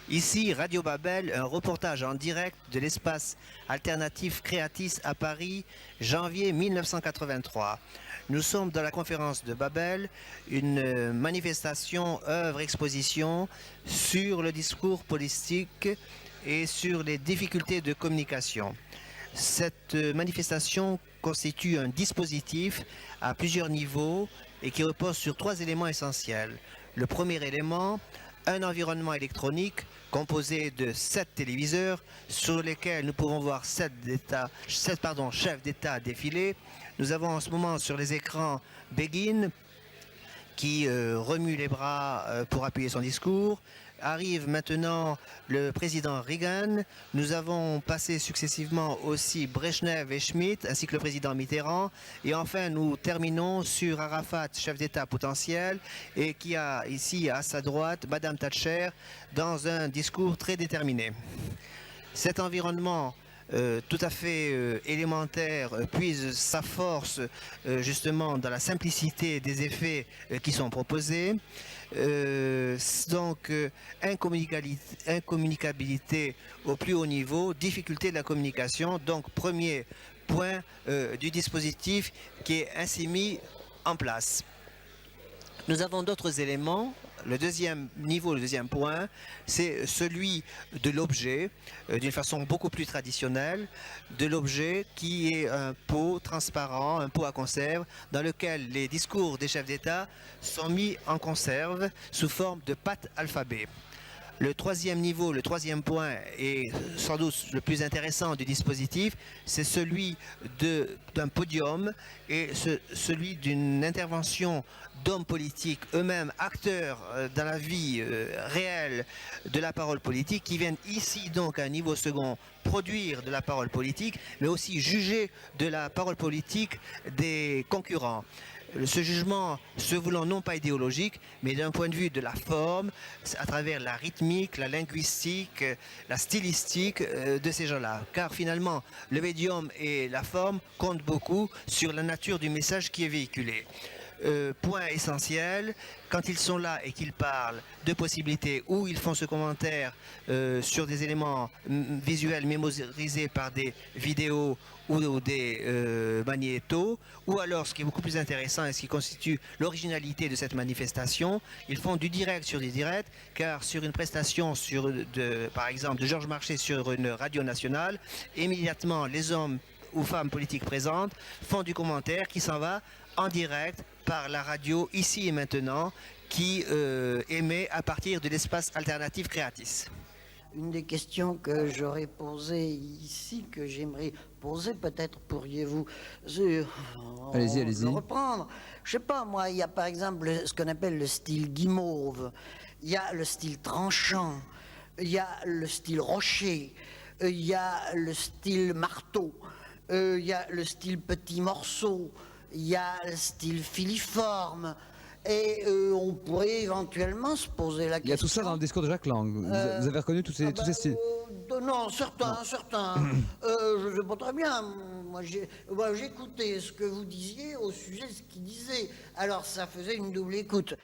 Ici, Radio Babel, un reportage en direct de l'espace alternatif Créatis à Paris, janvier 1983. Nous sommes dans la conférence de Babel, une manifestation, œuvre, exposition sur le discours politique et sur les difficultés de communication. Cette manifestation constitue un dispositif à plusieurs niveaux et qui repose sur 3 éléments essentiels. Le premier élément, un environnement électronique composé de 7 téléviseurs sur lesquels nous pouvons voir 7 chefs d'État défiler. Nous avons en ce moment sur les écrans Begin qui remue les bras pour appuyer son discours. Arrive maintenant le président Reagan. Nous avons passé successivement aussi Brejnev et Schmitt, ainsi que le président Mitterrand. Et enfin, nous terminons sur Arafat, chef d'État potentiel, et qui a ici à sa droite Madame Thatcher dans un discours très déterminé. Cet environnement tout à fait élémentaire puise sa force justement dans la simplicité des effets qui sont proposés. Donc incommunicabilité au plus haut niveau, difficulté de la communication. Donc premier point du dispositif qui est ainsi mis en place. Nous avons d'autres éléments. Le deuxième niveau, le deuxième point, c'est celui de l'objet, d'une façon beaucoup plus traditionnelle, de l'objet qui est un pot transparent, un pot à conserve, dans lequel les discours des chefs d'État sont mis en conserve sous forme de pâte alphabet. Le troisième niveau, le troisième point, est sans doute le plus intéressant du dispositif, c'est celui d'un podium et celui d'une intervention d'hommes politiques, eux-mêmes acteurs dans la vie réelle de la parole politique, qui viennent ici donc à un niveau second produire de la parole politique, mais aussi juger de la parole politique des concurrents. Ce jugement se voulant non pas idéologique, mais d'un point de vue de la forme, à travers la rythmique, la linguistique, la stylistique de ces gens-là. Car finalement, le médium et la forme comptent beaucoup sur la nature du message qui est véhiculé. Point essentiel, quand ils sont là et qu'ils parlent de possibilités où ils font ce commentaire sur des éléments visuels mémorisés par des vidéos ou des magnétos, ou alors ce qui est beaucoup plus intéressant et ce qui constitue l'originalité de cette manifestation, ils font du direct sur du direct, car sur une prestation par exemple de Georges Marchais sur une radio nationale, immédiatement les hommes ou femmes politiques présentes font du commentaire qui s'en va en direct par la radio ici et maintenant qui émet à partir de l'espace alternatif Créatis. Une des questions que j'aurais posées ici, que j'aimerais poser, peut-être pourriez-vous allez-y. reprendre. Je sais pas, moi, il y a par exemple ce qu'on appelle le style guimauve, il y a le style tranchant, il y a le style rocher, il y a le style marteau, il y a le style petit morceau, il y a le style filiforme. Et on pourrait éventuellement se poser la question... Il y a tout ça dans le discours de Jack Lang. Vous avez reconnu tous ces styles? Non, certains. Je ne sais pas très bien. Moi, j'écoutais ce que vous disiez au sujet de ce qu'il disait. Alors, ça faisait une double écoute.